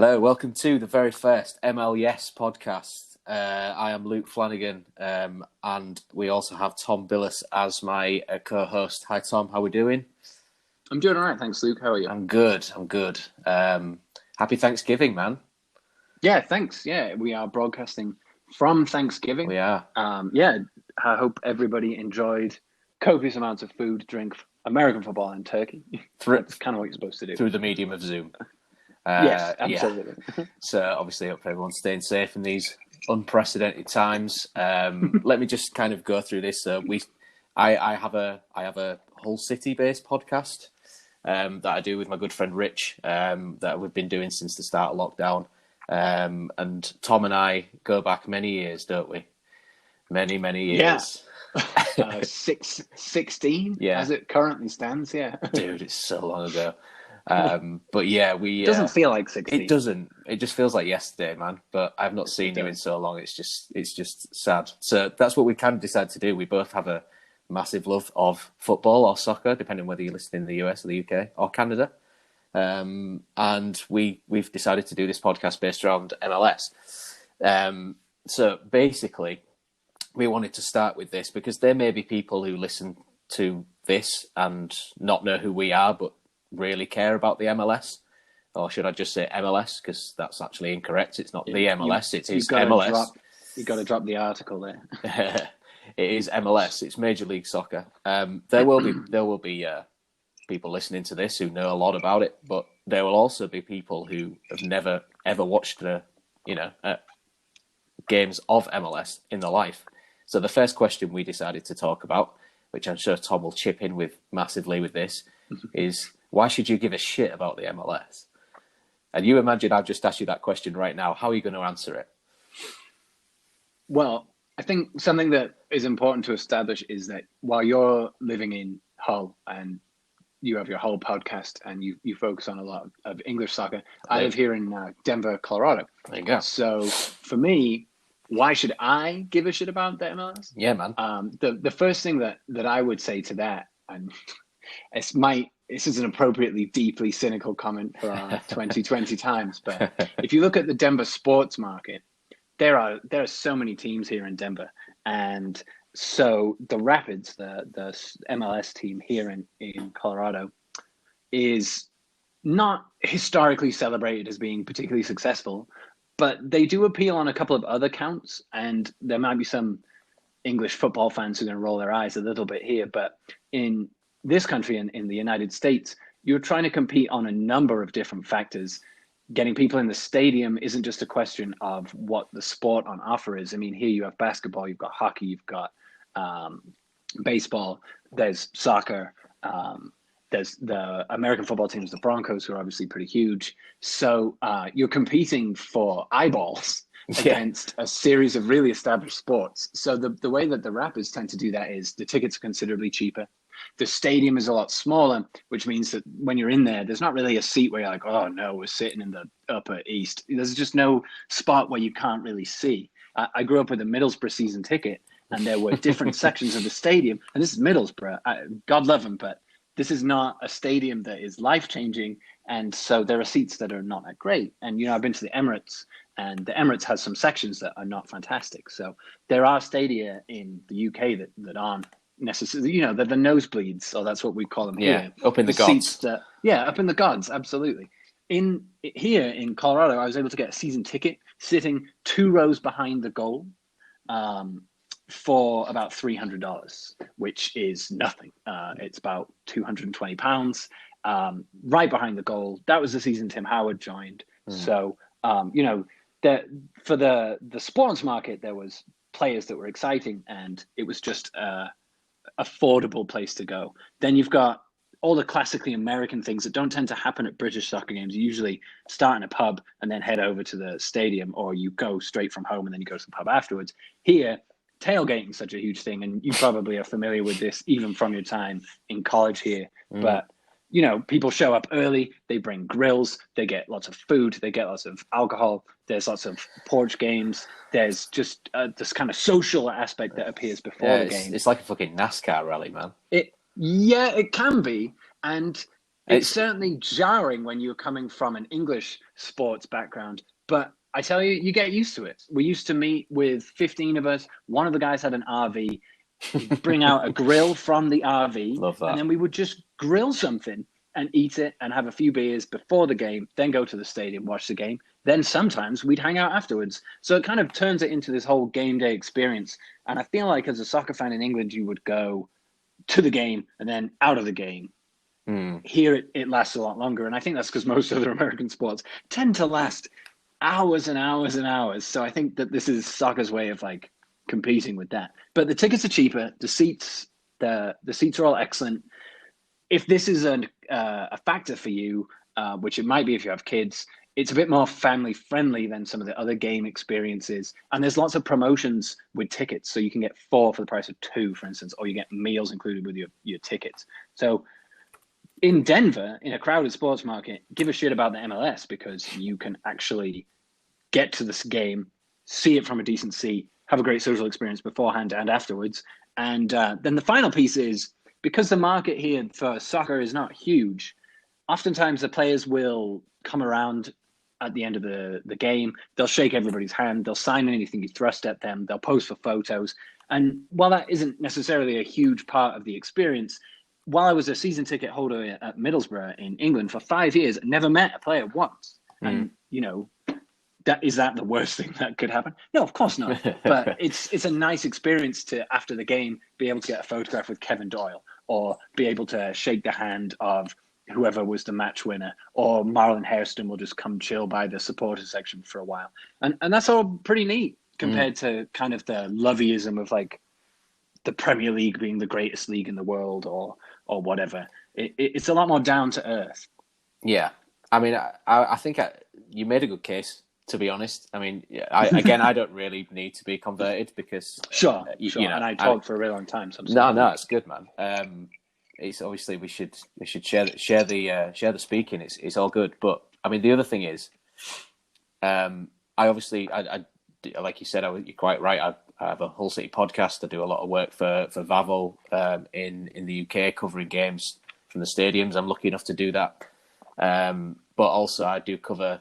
Hello, welcome to the very first MLS Podcast. I am Luke Flanagan, and we also have Tom Billis as my co-host. Hi, Tom. How are we doing? I'm doing all right, thanks, Luke. How are you? I'm good. Happy Thanksgiving, man. Yeah, thanks. Yeah, we are broadcasting from Thanksgiving. We are. I hope everybody enjoyed copious amounts of food, drink, American football, and turkey. That's kind of what you're supposed to do. Through the medium of Zoom. Yes, absolutely. Yeah. So obviously, hope everyone's staying safe in these unprecedented times. Let me just kind of go through this. I have a Hull City-based podcast that I do with my good friend Rich that we've been doing since the start of lockdown. And Tom and I go back many years, don't we? Many years. Yeah. 16, as it currently stands. Yeah, dude, it's so long ago. But yeah, it doesn't feel like 16. It doesn't. It just feels like yesterday, man. But I've not seen you in so long. It's just sad. So that's what we kind of decided to do. We both have a massive love of football or soccer, depending on whether you listen in the US or the UK or Canada. And we've decided to do this podcast based around MLS. So basically, we wanted to start with this because there may be people who listen to this and not know who we are, but really care about the MLS. Or should I just say MLS? Because that's actually incorrect. It's not the MLS. It is MLS. You've got to drop the article there. It is MLS. It's Major League Soccer. There will be people listening to this who know a lot about it, but there will also be people who have never ever watched games of MLS in their life. So the first question we decided to talk about, which I'm sure Tom will chip in with massively with this, is why should you give a shit about the MLS? And you imagine I've just asked you that question right now. How are you going to answer it? Well, I think something that is important to establish is that while you're living in Hull and you have your Hull podcast and you focus on a lot of English soccer, I live here in Denver, Colorado. There you go. So for me, why should I give a shit about the MLS? Yeah, man. The first thing that I would say to that, and this is an appropriately deeply cynical comment for our 2020 times, but if you look at the Denver sports market, there are so many teams here in Denver, and so the Rapids, the MLS team here in Colorado, is not historically celebrated as being particularly successful, but they do appeal on a couple of other counts, and there might be some English football fans who are going to roll their eyes a little bit here, but in this country, in the United States, you're trying to compete on a number of different factors. Getting people in the stadium isn't just a question of what the sport on offer is. I mean, here you have basketball, you've got hockey, you've got baseball, there's soccer, there's the American football teams, the Broncos, who are obviously pretty huge. So you're competing for eyeballs against a series of really established sports. So the way that the Rapids tend to do that is the tickets are considerably cheaper. The stadium is a lot smaller, which means that when you're in there, there's not really a seat where you're like, oh no, we're sitting in the upper east. There's just no spot where you can't really see. I grew up with a Middlesbrough season ticket, and there were different sections of the stadium. And this is Middlesbrough. God love them, but this is not a stadium that is life-changing. And so there are seats that are not that great. And, I've been to the Emirates, and the Emirates has some sections that are not fantastic. So there are stadia in the UK that aren't necessarily, they're the nosebleeds, so that's what we call them here. Up in the gods. Up in the gods, absolutely. Here in Colorado, I was able to get a season ticket sitting 2 rows behind the goal for about $300, which is nothing. It's about £220 right behind the goal. That was the season Tim Howard joined. So, for the sports market, there was players that were exciting, and it was just affordable place to go. Then you've got all the classically American things that don't tend to happen at British soccer games. You usually start in a pub and then head over to the stadium, or you go straight from home and then you go to the pub afterwards. Here, tailgating is such a huge thing, and you probably are familiar with this even from your time in college here. But people show up early, they bring grills, they get lots of food, they get lots of alcohol, there's lots of porch games, there's just this kind of social aspect that appears before the game. It's like a fucking NASCAR rally, man. It can be. And It's certainly jarring when you're coming from an English sports background, but I tell you, you get used to it. We used to meet with 15 of us. One of the guys had an RV. He'd bring out a grill from the RV. Love that. And then we would just grill something and eat it and have a few beers before the game, then go to the stadium, watch the game. Then sometimes we'd hang out afterwards. So it kind of turns it into this whole game day experience. And I feel like as a soccer fan in England, you would go to the game and then out of the game. Here it lasts a lot longer. And I think that's because most other American sports tend to last hours and hours and hours. So I think that this is soccer's way of like competing with that. But the tickets are cheaper. The seats are all excellent. If this is a factor for you, which it might be if you have kids, it's a bit more family friendly than some of the other game experiences. And there's lots of promotions with tickets. So you can get 4 for the price of 2, for instance, or you get meals included with your tickets. So in Denver, in a crowded sports market, give a shit about the MLS because you can actually get to this game, see it from a decent seat, have a great social experience beforehand and afterwards. And then the final piece is, because the market here for soccer is not huge, oftentimes the players will come around at the end of the game. They'll shake everybody's hand. They'll sign anything you thrust at them. They'll pose for photos. And while that isn't necessarily a huge part of the experience, while I was a season ticket holder at Middlesbrough in England for 5 years, I never met a player once. And, is that the worst thing that could happen? No, of course not. But it's a nice experience to, after the game, be able to get a photograph with Kevin Doyle or be able to shake the hand of whoever was the match winner, or Marlon Hairston will just come chill by the supporter section for a while. And that's all pretty neat compared to kind of the loveyism of like the Premier League being the greatest league in the world or whatever. It's a lot more down to earth. Yeah. I mean, I think you made a good case, to be honest. I mean, I don't really need to be converted because... Sure. And I talked for a really long time. So no, it's good, man. It's obviously we should share the speaking. It's all good. But I mean, the other thing is, I like you said, you're quite right. I have a Hull City podcast. I do a lot of work for Vavo in the UK, covering games from the stadiums. I'm lucky enough to do that. But also I do cover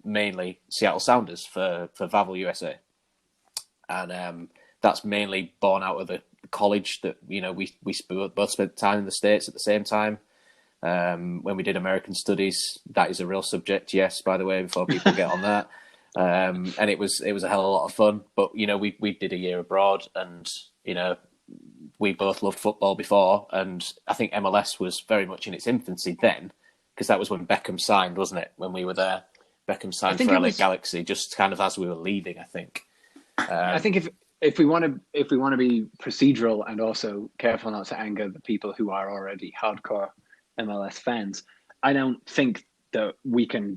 mainly Seattle Sounders for Vavo USA. And that's mainly born out of the college that, we both spent time in the States at the same time. When we did American studies, that is a real subject, yes, by the way, before people get on that. And it was a hell of a lot of fun. But, we did a year abroad and, we both loved football before. And I think MLS was very much in its infancy then, because that was when Beckham signed, wasn't it? When we were there, Beckham signed for LA Galaxy, just kind of as we were leaving, I think. I think if we want to be procedural and also careful not to anger the people who are already hardcore MLS fans, I don't think that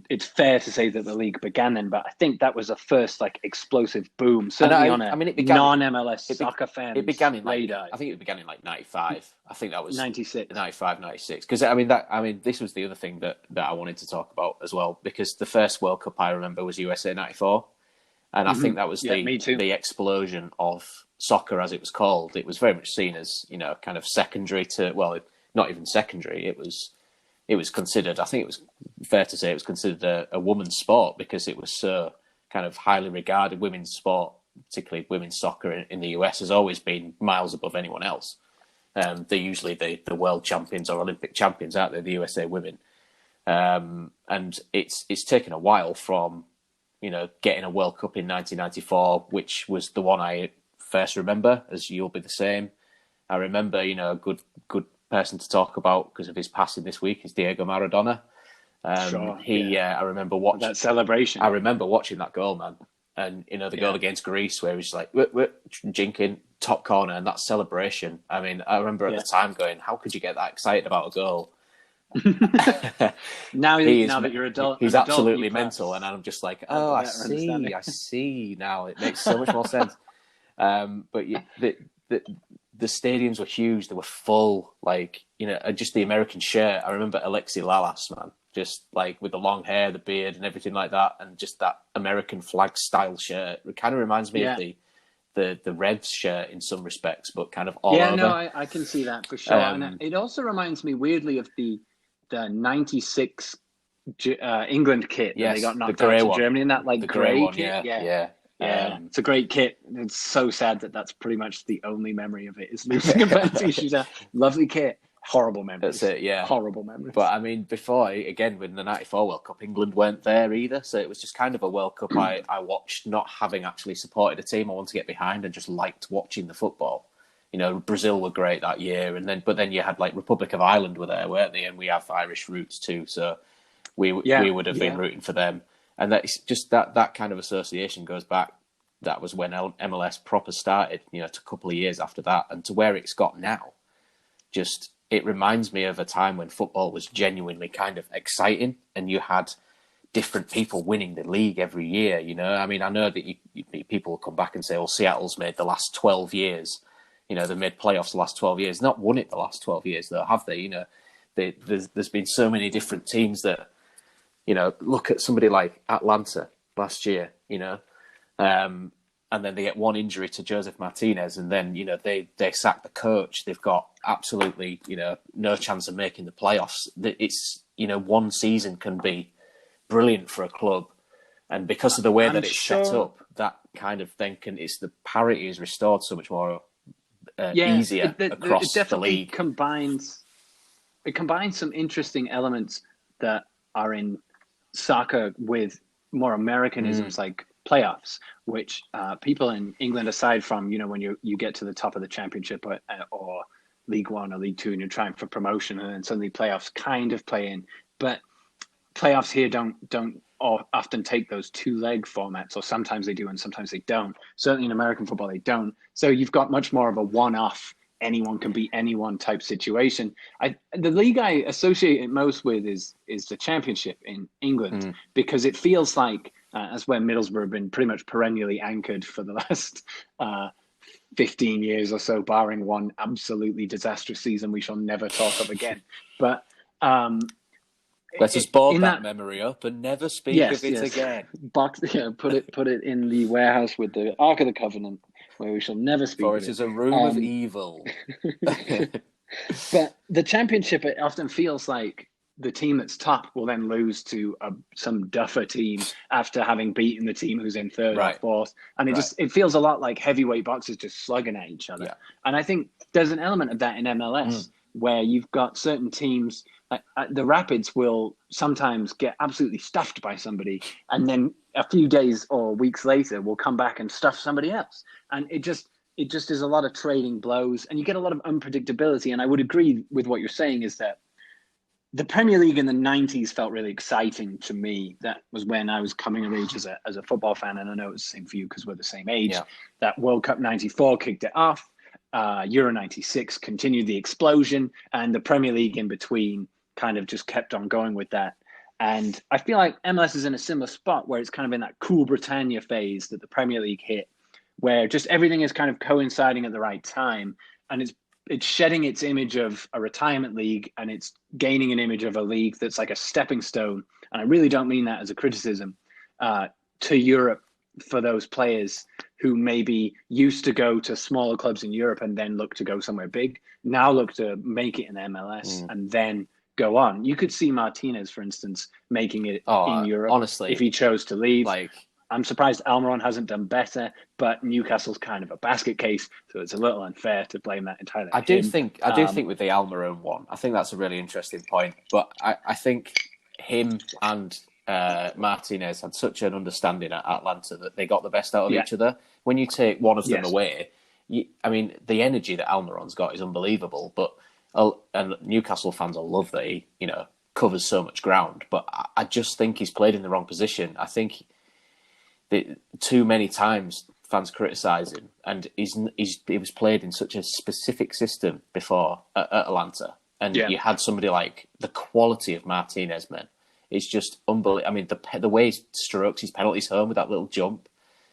it's fair to say that the league began then, but I think that was the first explosive boom, certainly non-MLS soccer fans. It began in radar. I think it began in 95. I think that was 96. 95, 96. Because this was the other thing that I wanted to talk about as well, because the first World Cup I remember was USA 94. And I think that was the explosion of soccer, as it was called. It was very much seen as, kind of secondary to, well, not even secondary. It was considered, I think it was fair to say it was considered a woman's sport because it was so kind of highly regarded. Women's sport, particularly women's soccer in the US, has always been miles above anyone else. They're usually the world champions or Olympic champions, aren't they, the USA women? And it's taken a while from, getting a World Cup in 1994, which was the one I first remember, as you'll be the same. I remember, a good person to talk about because of his passing this week is Diego Maradona. I remember watching that celebration. I remember watching that goal, man. And, the goal against Greece where he was like, jinking, top corner, and that celebration. I mean, I remember at the time going, how could you get that excited about a goal? now that you're adult, he's absolutely mental, and I'm just like, I see now. It makes so much more sense. But the stadiums were huge; they were full. Just the American shirt. I remember Alexi Lalas, man, just with the long hair, the beard, and everything like that, and just that American flag style shirt. It kind of reminds me of the Reds shirt in some respects, but kind of all over. Yeah, no, I can see that for sure. And it also reminds me weirdly of the the '96 England kit that they got knocked out to Germany in that the grey one, kit. Yeah. It's a great kit. It's so sad that that's pretty much the only memory of it is losing a penalty shootout. Lovely kit. Horrible memories. That's it, yeah. Horrible memories. But I mean, before, again, with the '94 World Cup, England weren't there either. So it was just kind of a World Cup I watched, not having actually supported a team I wanted to get behind, and just liked watching the football. You know, Brazil were great that year, but then you had like Republic of Ireland were there, weren't they? And we have Irish roots too, so we would have been rooting for them. And that's just that kind of association goes back. That was when MLS proper started. You know, it's a couple of years after that, and to where it's got now. Just it reminds me of a time when football was genuinely kind of exciting, and you had different people winning the league every year. You know, I mean, I know that people will come back and say, "Well, Seattle's made the last 12 years." You know, they made playoffs the last 12 years. Not won it the last 12 years, though, have they? You know, there's been so many different teams that, you know, look at somebody like Atlanta last year, you know, and then they get one injury to Joseph Martinez, and then, you know, they sack the coach. They've got absolutely, you know, no chance of making the playoffs. It's, you know, one season can be brilliant for a club. And because of the way that it's set up, that kind of thing it's the parity is restored so much more easier across the league. It combines some interesting elements that are in soccer with more Americanisms like playoffs, which people in England, aside from, you know, when you get to the top of the championship or League One or League Two and you're trying for promotion, and then suddenly playoffs kind of play in, but playoffs here don't often take those two-leg formats, or sometimes they do and sometimes they don't. Certainly in American football, they don't. So you've got much more of a one-off, anyone can beat anyone type situation. The league I associate it most with is the Championship in England, because it feels like that's where Middlesbrough have been pretty much perennially anchored for the last 15 years or so, barring one absolutely disastrous season we shall never talk of again. But let us board that memory up and never speak of it again. Put it in the warehouse with the Ark of the Covenant, where we shall never speak of it. For it is a room of evil. But the Championship, it often feels like the team that's top will then lose to some duffer team after having beaten the team who's in third or fourth. And it feels a lot like heavyweight boxers just slugging at each other. Yeah. And I think there's an element of that in MLS where you've got certain teams. The Rapids will sometimes get absolutely stuffed by somebody, and then a few days or weeks later will come back and stuff somebody else. And it just is a lot of trading blows, and you get a lot of unpredictability. And I would agree with what you're saying is that the Premier League in the 90s felt really exciting to me. That was when I was coming of age as a football fan, and I know it's the same for you because we're the same age. Yeah. That World Cup 94 kicked it off. Euro 96 continued the explosion, and the Premier League in between kind of just kept on going with that. And I feel like MLS is in a similar spot where it's kind of in that cool Britannia phase that the Premier League hit, where just everything is kind of coinciding at the right time. And it's shedding its image of a retirement league, and it's gaining an image of a league that's like a stepping stone. And I really don't mean that as a criticism to Europe for those players who maybe used to go to smaller clubs in Europe and then look to go somewhere big, now look to make it in MLS and then go on. You could see Martinez, for instance, making it in Europe, honestly, if he chose to leave. I'm surprised Almiron hasn't done better, but Newcastle's kind of a basket case, so it's a little unfair to blame that entirely on him. I do think with the Almiron one, I think that's a really interesting point. But I think him and Martinez had such an understanding at Atlanta that they got the best out of each other. When you take one of them away, I mean, the energy that Almiron's got is unbelievable, but and Newcastle fans will love that he, you know, covers so much ground. But I just think he's played in the wrong position. I think that too many times fans criticise him, and he was played in such a specific system before at Atlanta, and you had somebody like the quality of Martinez, man. It's just unbelievable. I mean, the way he strokes his penalties home with that little jump,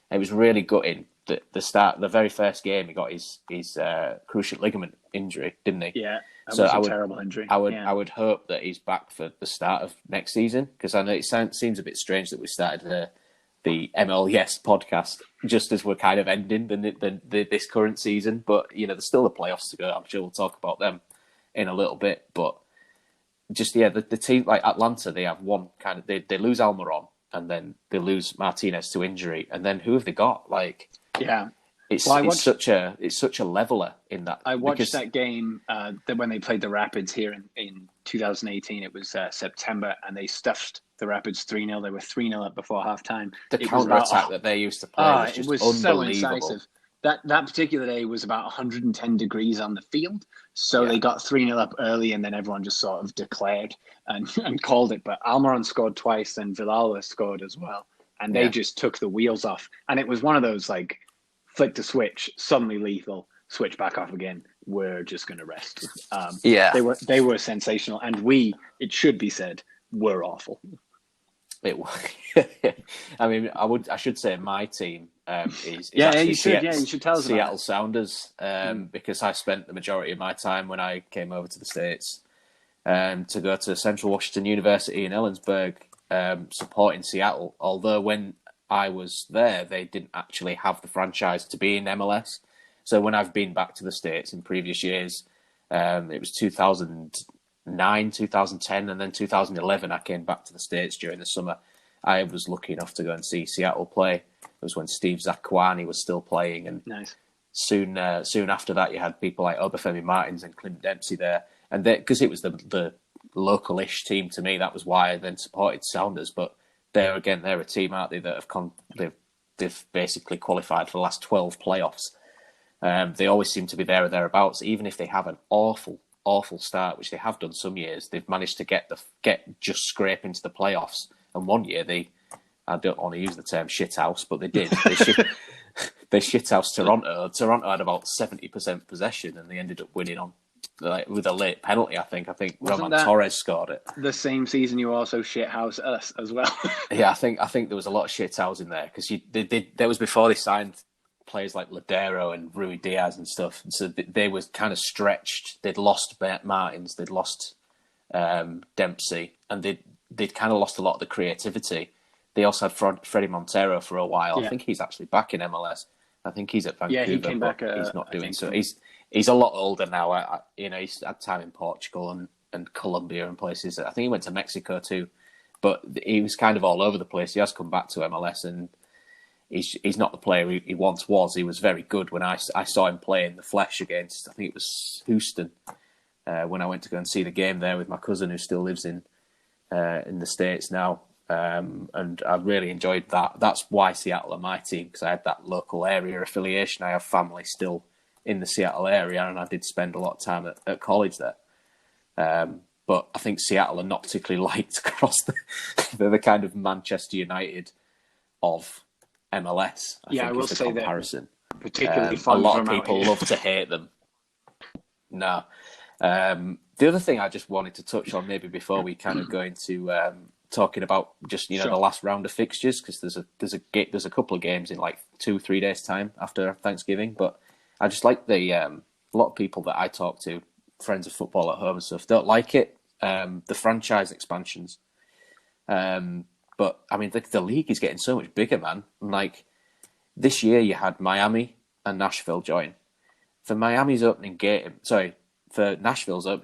it was really gutting. The very first game, he got his cruciate ligament injury, didn't he? Yeah, that was a terrible injury. I would hope that he's back for the start of next season, because I know it seems a bit strange that we started the MLS podcast just as we're kind of ending this current season. But, you know, there's still the playoffs to go. I'm sure we'll talk about them in a little bit. But the team like Atlanta, they have one kind of they lose Almiron and then they lose Martinez to injury, and then who have they got? Like, yeah. it's such a leveler in that. I watched that game that when they played the Rapids here in 2018. It was September, and they stuffed the Rapids 3-0. They were 3-0 up before halftime. The counter attack that they used to play was just unbelievable. So incisive. That particular day was about 110 degrees on the field, so they got 3-0 up early, and then everyone just sort of declared and called it. But Almiron scored twice, and Villalba scored as well, and they just took the wheels off. And it was one of those like flick to switch, suddenly lethal, switch back off again. We're just going to rest. They were sensational, and it should be said, were awful. It was. I mean, I should say my team is you should tell us Seattle Sounders, because I spent the majority of my time when I came over to the States to go to Central Washington University in Ellensburg, supporting Seattle. Although when I was there, they didn't actually have the franchise to be in MLS. So when I've been back to the States in previous years, it was 2009, 2010, and then 2011, I came back to the States during the summer. I was lucky enough to go and see Seattle play. It was when Steve Zakuani was still playing, and nice. Soon after that, you had people like Obafemi Martins and Clint Dempsey there, and because it was the local-ish team to me, that was why I then supported Sounders. But they're a team, aren't they, that they've basically qualified for the last 12 playoffs. They always seem to be there or thereabouts, even if they have an awful start, which they have done some years. They've managed to get just scrape into the playoffs. And one year I don't want to use the term shithouse, but they did. They shithoused Toronto. Toronto had about 70% possession, and they ended up winning on with a late penalty. I think Roman Torres scored it. The same season you also shithouse us as well. Yeah, I think there was a lot of shithouse in there because that was before they signed players like Ladero and Rui Diaz and stuff. So they was kind of stretched. They'd lost Martins, they'd lost Dempsey, and they'd kind of lost a lot of the creativity. They also had Freddie Montero for a while. Yeah. I think he's actually back in MLS. I think he's at Vancouver. Yeah, he came back. He's not doing so. He's a lot older now. He's had time in Portugal and Colombia and places. I think he went to Mexico too, but he was kind of all over the place. He has come back to MLS, and he's not the player he once was. He was very good when I saw him play in the flesh against, I think it was Houston, when I went to go and see the game there with my cousin who still lives in the States now. And I really enjoyed that. That's why Seattle are my team, because I had that local area affiliation. I have family still in the Seattle area, and I did spend a lot of time at college there. But I think Seattle are not particularly liked across they're the kind of Manchester United of MLS. I will say comparison. That particularly a lot of people love to hate them. No. The other thing I just wanted to touch on, maybe before we kind of go into talking about just the last round of fixtures, because there's a couple of games in like 2-3 days time after Thanksgiving. But I just like a lot of people that I talk to, friends of football at home and stuff, don't like it. The franchise expansions. But I mean, the league is getting so much bigger, man. Like this year, you had Miami and Nashville join. For Nashville's opening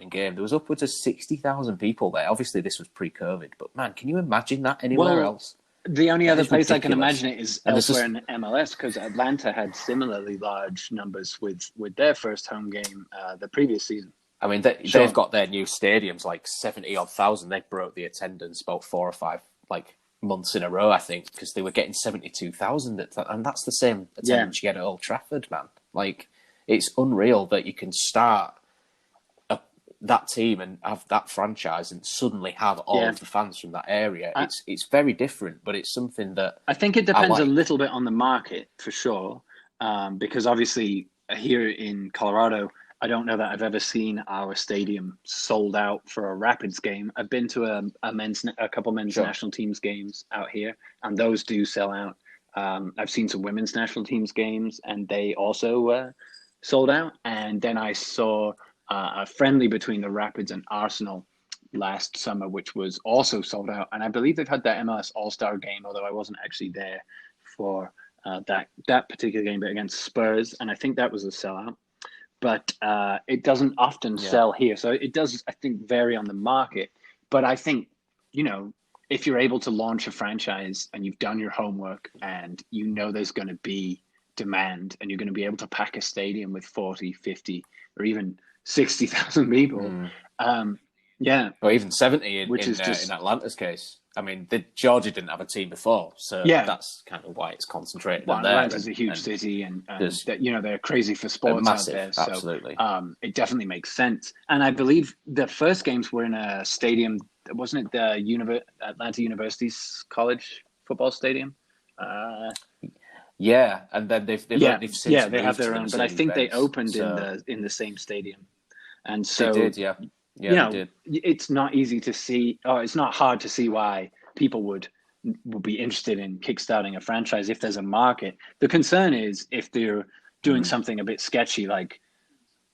game, there was upwards of 60,000 people there. Obviously, this was pre-COVID, but man, can you imagine that anywhere else? The only other place I can imagine it is elsewhere in MLS, because Atlanta had similarly large numbers with their first home game the previous season. I mean, they've got their new stadiums, like 70-odd thousand. They broke the attendance about 4 or 5 months in a row, I think, because they were getting 72,000, and that's the same attendance you get at Old Trafford, man. Like, it's unreal that you can start that team and have that franchise and suddenly have all of the fans from that area. It's very different, but it's something that I think it depends a little bit on the market for sure, because obviously here in Colorado, I don't know that I've ever seen our stadium sold out for a Rapids game. I've been to a couple men's national teams games out here, and those do sell out. I've seen some women's national teams games, and they also sold out. And then I saw a friendly between the Rapids and Arsenal last summer, which was also sold out. And I believe they've had that MLS All-Star game, although I wasn't actually there for that particular game, but against Spurs. And I think that was a sellout. but it doesn't often sell here. So it does, I think, vary on the market. But I think, if you're able to launch a franchise and you've done your homework and there's going to be demand and you're going to be able to pack a stadium with 40, 50, or even 60,000 people. Or even 70 in Atlanta's case. I mean, Georgia didn't have a team before, so that's kind of why it's concentrated on there. Atlanta's a huge city, and they're crazy for sports massive, out there. So, absolutely. It definitely makes sense. And I believe the first games were in a stadium, wasn't it the Atlanta University's college football stadium? And then they've since they have their own, but I think they opened in the same stadium, and so they did, they did. It's not easy to see, or it's not hard to see why people would be interested in kickstarting a franchise if there's a market. The concern is if they're doing something a bit sketchy, like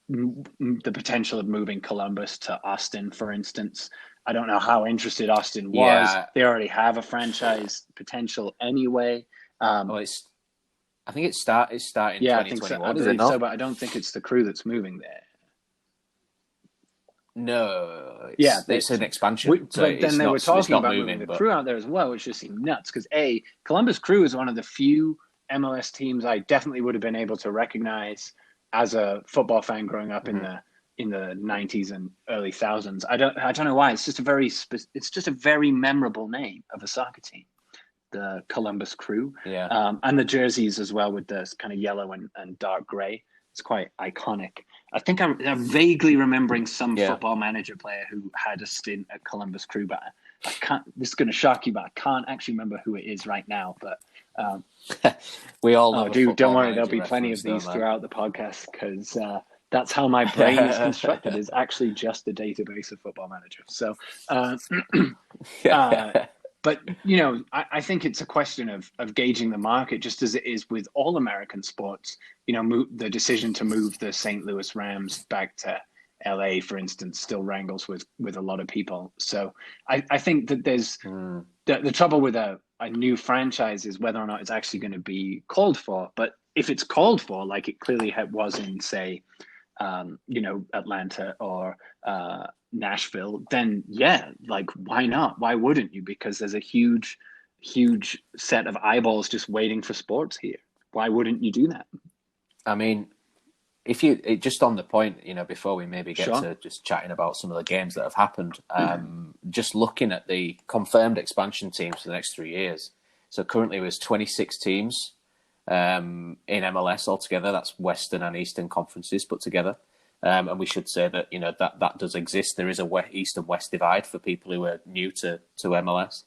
the potential of moving Columbus to Austin, for instance. I don't know how interested Austin was. They already have a franchise potential anyway. I think it's starting 2021, I think so. I believe so, but I don't think it's the Crew that's moving there. No, it's an expansion. But then they were talking about moving the Crew out there as well, which just seemed nuts. Because Columbus Crew is one of the few MLS teams I definitely would have been able to recognize as a football fan growing up in the 90s and early thousands. I don't know why. It's just a very memorable name of a soccer team, the Columbus Crew. And the jerseys as well with the kind of yellow and dark gray. It's quite iconic. I think I'm vaguely remembering some football manager player who had a stint at Columbus Crew, but I can't. This is going to shock you, but I can't actually remember who it is right now. But we all know. Don't worry, there'll be plenty of these throughout the podcast because that's how my brain is constructed. Is actually just a database of Football Manager. So, but I think it's a question of gauging the market, just as it is with all American sports. The decision to move the St. Louis Rams back to LA, for instance, still wrangles with a lot of people. So I think that there's the trouble with a new franchise is whether or not it's actually going to be called for. But if it's called for, like it clearly was in, say, Atlanta or Nashville, then why not? Why wouldn't you? Because there's a huge set of eyeballs just waiting for sports here. Why wouldn't you do that? I mean, if you just on the point, before we maybe get to just chatting about some of the games that have happened, just looking at the confirmed expansion teams for the next 3 years. So currently there's 26 teams in MLS altogether. That's Western and Eastern conferences put together. And we should say that, that does exist. There is a East and West divide for people who are new to MLS.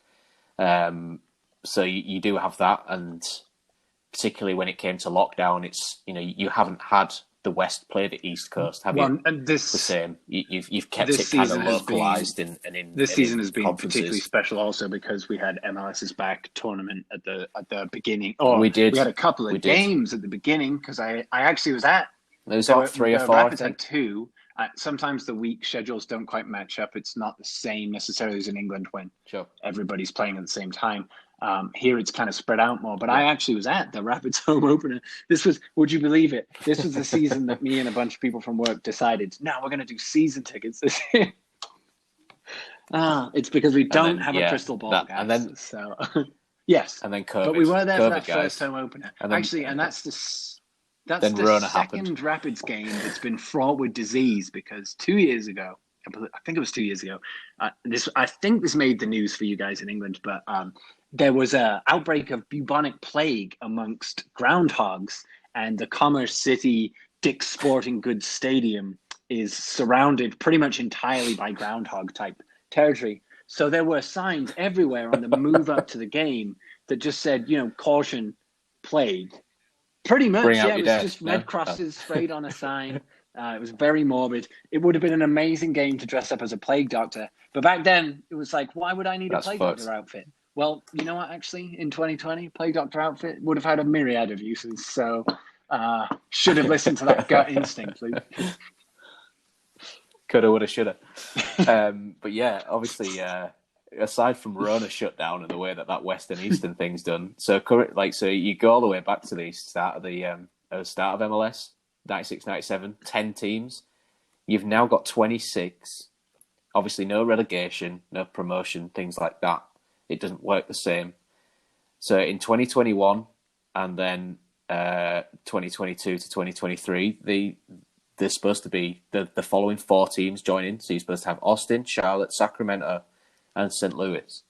So you do have that. And particularly when it came to lockdown, it's, you haven't had the West play the East Coast, have you? And the same. You've kept it kind of localized in this season has been particularly special also because we had MLS's back tournament at the beginning. We had a couple of games at the beginning because I actually was at. There was about 3 or 4. Rapids had 2. Sometimes the week schedules don't quite match up. It's not the same necessarily as in England when everybody's playing at the same time. Here it's kind of spread out more. But I actually was at the Rapids home opener. This was, would you believe it? This was the season that me and a bunch of people from work decided, no, we're going to do season tickets this year. It's because we don't have a crystal ball, guys. And then, yes. And then COVID. But we were there for that guys. First home opener. And that's the second happened. Rapids game that's been fraught with disease because 2 years ago, I think it was 2 years ago, I think this made the news for you guys in England, but there was an outbreak of bubonic plague amongst groundhogs, and the Commerce City Dick's Sporting Goods Stadium is surrounded pretty much entirely by groundhog type territory. So there were signs everywhere on the move up to the game that just said, caution, plague. Pretty much, it was just red crosses sprayed on a sign. It was very morbid. It would have been an amazing game to dress up as a plague doctor. But back then, it was like, why would I need a plague doctor outfit? Well, you know what, actually, in 2020, plague doctor outfit would have had a myriad of uses. So should have listened to that gut instinct, Luke. Coulda, woulda, shoulda. But yeah, obviously, aside from Rona shutdown and the way that Western Eastern thing's done, so you go all the way back to the start of MLS. 96, 97, 10 teams. You've now got 26. Obviously, no relegation, no promotion, things like that. It doesn't work the same. So in 2021 and then 2022 to 2023, there's supposed to be the following 4 teams joining. So you're supposed to have Austin, Charlotte, Sacramento, and St. Louis.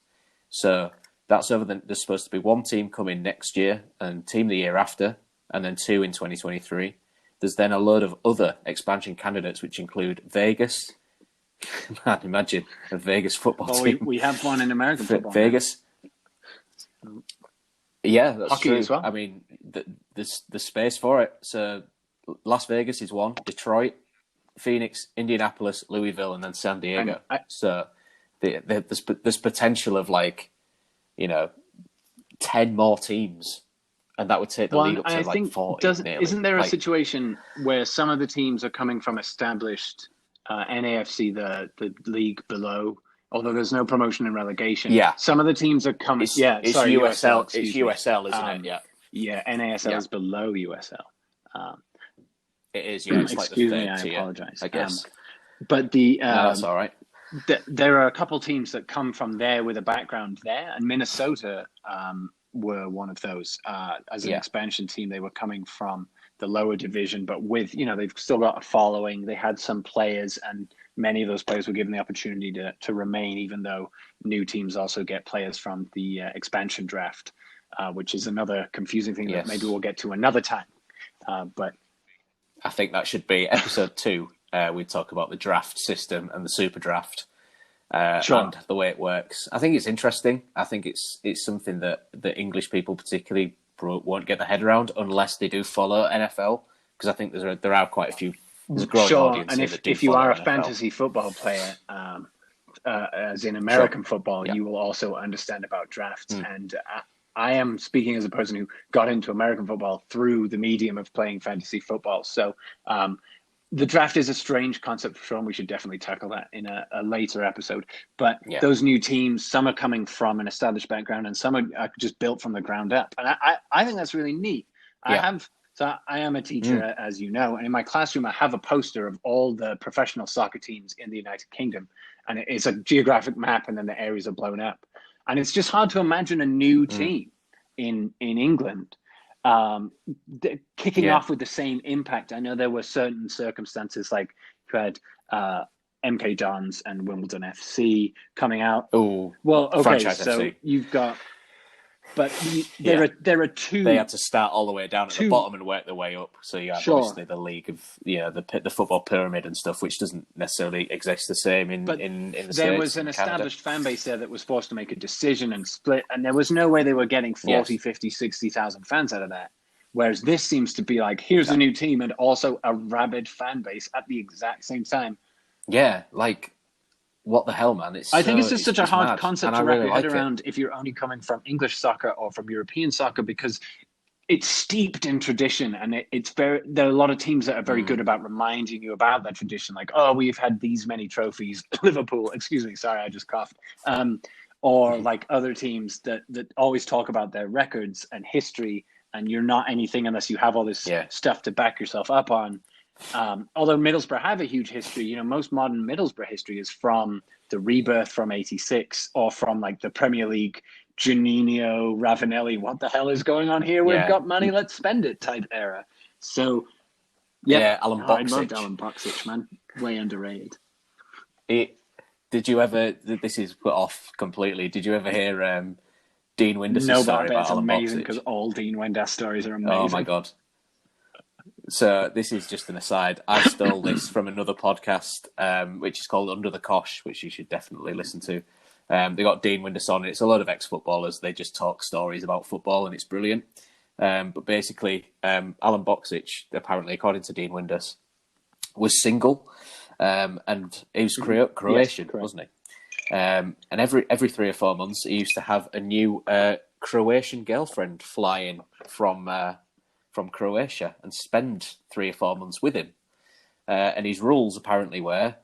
So that's there's supposed to be 1 team coming next year and team the year after, and then 2 in 2023. There's then a load of other expansion candidates, which include Vegas. Man, imagine a Vegas football team. We have one in American football. Vegas. Now. Yeah, that's Hockey true. as well. I mean, there's space for it. So Las Vegas is one, Detroit, Phoenix, Indianapolis, Louisville, and then San Diego. So there's potential of 10 more teams, and that would take the league up to 40. Isn't there a situation where some of the teams are coming from established NAFC, the league below? Although there's no promotion and relegation, some of the teams are coming. It's USL. It's USL, isn't it? Yeah, NASL is below USL. It is. Yeah, it's excuse the me, third I tier, apologize. I guess. But no, that's all right. There are a couple teams that come from there with a background there, and Minnesota were one of those. As an expansion team, they were coming from the lower division, but with they've still got a following. They had some players, and many of those players were given the opportunity to remain, even though new teams also get players from the expansion draft, which is another confusing thing that maybe we'll get to another time. But I think that should be episode 2. We talk about the draft system and the super draft and the way it works. I think it's interesting. I think it's something that the English people particularly won't get their head around unless they do follow NFL, because I think there are quite a few. There's a growing audience and if you are a fantasy football player, as in American football, you will also understand about drafts. And I am speaking as a person who got into American football through the medium of playing fantasy football. So the draft is a strange concept for sure, and we should definitely tackle that in a later episode. But those new teams, some are coming from an established background and some are just built from the ground up. And I think that's really neat. I am a teacher, as you know, and in my classroom, I have a poster of all the professional soccer teams in the United Kingdom. And it's a geographic map, and then the areas are blown up. And it's just hard to imagine a new team in England kicking off with the same impact. I know there were certain circumstances, like you had MK Dons and Wimbledon FC coming out. Oh, well, okay, franchise so FC. You've got, but there are two. They had to start all the way down at the bottom and work their way up. So you have obviously the league of the football pyramid and stuff, which doesn't necessarily exist the same in the States. There was an established fan base there that was forced to make a decision and split, and there was no way they were getting 40, 50, 60,000 fans out of that. Whereas this seems to be like, here's a new team and also a rabid fan base at the exact same time. Yeah, like, what the hell, man? I think it's just such a hard concept to wrap your head around if you're only coming from English soccer or from European soccer, because it's steeped in tradition, and there are a lot of teams that are very good about reminding you about that tradition. Like, oh, we've had these many trophies. Liverpool, excuse me, sorry, I just coughed. Or like other teams that always talk about their records and history, and you're not anything unless you have all this stuff to back yourself up on. Although Middlesbrough have a huge history, most modern Middlesbrough history is from the rebirth from '86 or from like the Premier League, Juninho, Ravanelli, what the hell is going on here? We've got money, let's spend it type era. So, Alan Boxic. I loved Alan Boxic, man. Way underrated. Did you ever, this is put off completely, did you ever hear Dean Windass' story about Alan Boxic? No, amazing, because all Dean Windass stories are amazing. Oh my God. So this is just an aside. I stole this from another podcast, which is called Under the Cosh, which you should definitely listen to. They got Dean Windass on, and it's a lot of ex-footballers. They just talk stories about football, and it's brilliant. But basically, Alan Boxic, apparently, according to Dean Windass, was single, and he was Croatian, wasn't he? And every 3 or 4 months, he used to have a new Croatian girlfriend fly in from Croatia and spend 3 or 4 months with him. And his rules apparently were,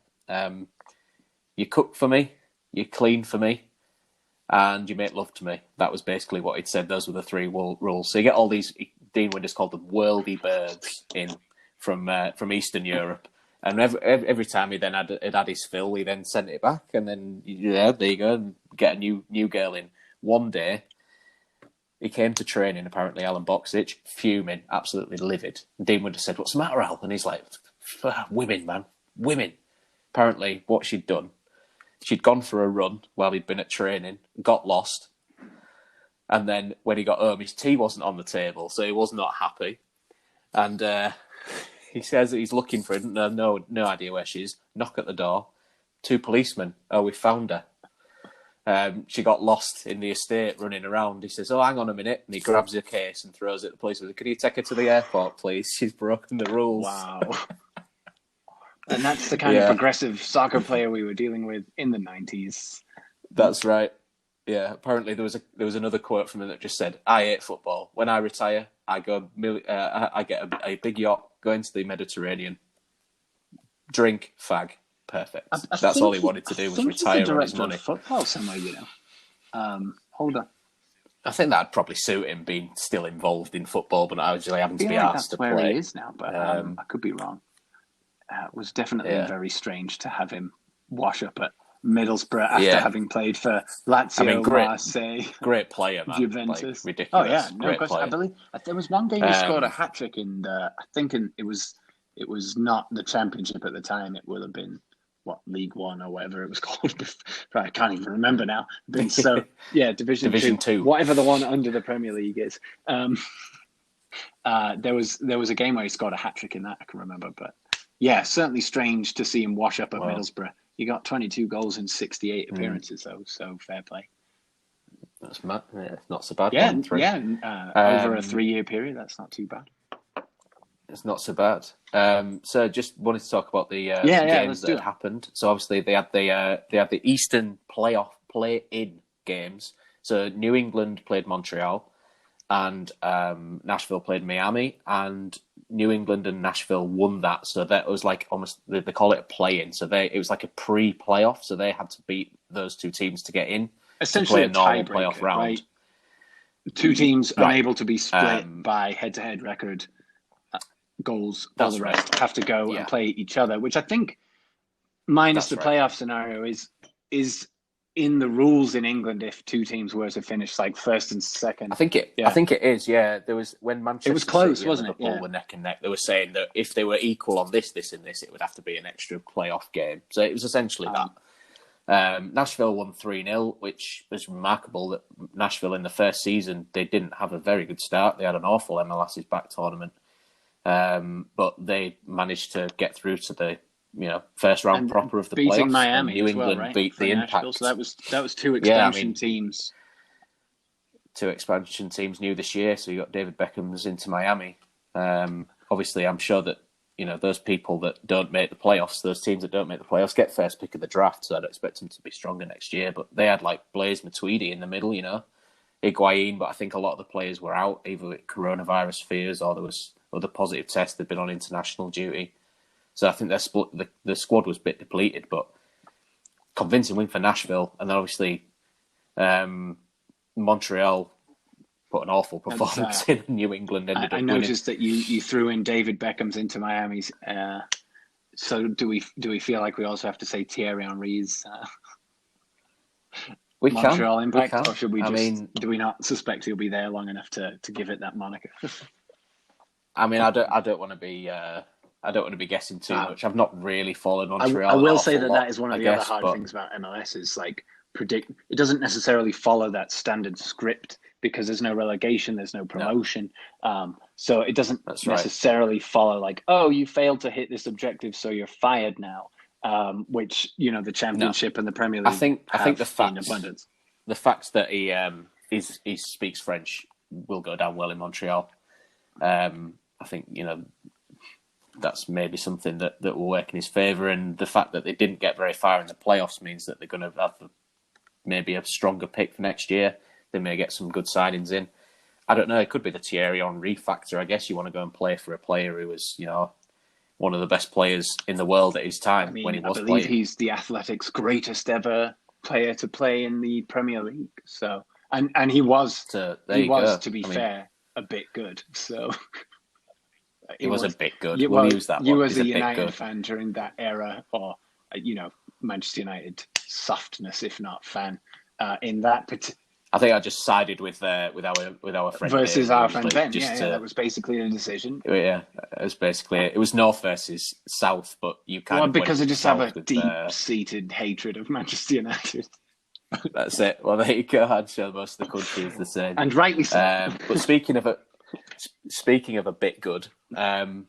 you cook for me, you clean for me, and you make love to me. That was basically what he'd said. Those were the 3 rules. So you get all these, Dean Windass called them worldy birds in from Eastern Europe. And every time he then had his fill, he then sent it back, and then there you go, and get a new girl in. One day, he came to training, apparently Alan Boxic, fuming, absolutely livid. And Dean would have said, "What's the matter, Al?" And he's like, "Women, man, women." Apparently, what she'd done, she'd gone for a run while he'd been at training, got lost, and then when he got home, his tea wasn't on the table, so he was not happy, and. He says that he's looking for her, no idea where she is. Knock at the door. 2 policemen. Oh, we found her. She got lost in the estate running around. He says, "Oh, hang on a minute." And he grabs her case and throws it at the policeman. "Can you take her to the airport, please? She's broken the rules." Wow. And that's the kind of progressive soccer player we were dealing with in the 90s. That's right. Yeah, apparently there was another quote from him that just said, "I hate football. When I retire, I get a big yacht, go into the Mediterranean, drink, fag, perfect." That's all he wanted to do was retire on his money. Football somewhere, hold on. I think that'd probably suit him being still involved in football, but actually having to be asked to play. That's where he is now, but I could be wrong. It was definitely very strange to have him wash up at Middlesbrough after having played for Lazio, Marseille, great player, man. Juventus, ridiculous. Oh yeah, no question. I believe there was one game he scored a hat trick in. It was not the Championship at the time. It would have been League One or whatever it was called. I can't even remember now. Division Two, whatever the one under the Premier League is. There was a game where he scored a hat trick in that. I can remember, but yeah, certainly strange to see him wash up at Middlesbrough. He got 22 goals in 68 appearances, though, so fair play. That's mad. Yeah, not so bad. Yeah, over a 3-year period, that's not too bad. It's not so bad. So just wanted to talk about the games that happened. So obviously they had the Eastern Playoff play-in games. So New England played Montreal, and Nashville played Miami, and New England and Nashville won that. So that was like almost, they call it a play-in. So it was like a pre-playoff. So they had to beat those 2 teams to get in. Essentially to play a normal playoff round. Right? 2 teams unable to be split by head-to-head record goals. All the rest have to go and play each other, which I think, minus the playoff scenario, is in the rules in England if 2 teams were to finish like first and second. I think it is. Yeah, there was when Manchester. It was close, City wasn't and Liverpool were neck and neck. They were saying that if they were equal on this, and this, it would have to be an extra playoff game. So it was essentially that. Nashville won 3-0, which was remarkable. That Nashville in the first season, they didn't have a very good start. They had an awful MLS's back tournament, but they managed to get through to the first round proper of the playoffs. Beating Miami, New England beat the Impact. So that was 2 expansion teams. 2 expansion teams new this year. So you got David Beckham's into Miami. Obviously, I'm sure that those people that don't make the playoffs, those teams that don't make the playoffs, get first pick of the draft. So I'd expect them to be stronger next year. But they had like Blaise Matuidi in the middle, Higuain. But I think a lot of the players were out either with coronavirus fears or there was other positive tests. They'd been on international duty. So I think the squad was a bit depleted, but convincing win for Nashville. And then obviously Montreal put an awful performance in. New England ended up winning. I noticed that you threw in David Beckham's into Miami's. So do we feel like we also have to say Thierry Henry's Montreal Impact? Or should we do we not suspect he'll be there long enough to give it that moniker? I don't want to be... I don't want to be guessing too much. I've not really followed Montreal. I will say that is one of the other hard things about MLS is like predict. It doesn't necessarily follow that standard script because there's no relegation, there's no promotion. So it doesn't necessarily follow like, oh, you failed to hit this objective, so you're fired now. Which the Championship and the Premier League. I think the facts that he speaks French will go down well in Montreal. I think that's maybe something that will work in his favour, and the fact that they didn't get very far in the playoffs means that they're going to have maybe a stronger pick for next year. They may get some good signings in. I don't know. It could be the Thierry Henry factor. I guess you want to go and play for a player who was, one of the best players in the world at his time when he was playing. I believe he's the Athletic's greatest ever player to play in the Premier League. So, and he was, to be fair, a bit good. So. It was a bit good. Well, We'll use that you one. as It's a bit United good. fan during that era, or Manchester United softness, if not fan, in that I think I just sided with our friend versus Dave, our friend Ben. just that was basically a decision. Yeah, it was North versus South, but you kind of because I just have a with, deep-seated hatred of Manchester United. That's it. Well, there you go. I'm sure most of the country is the same, and rightly so. But speaking of a bit good, or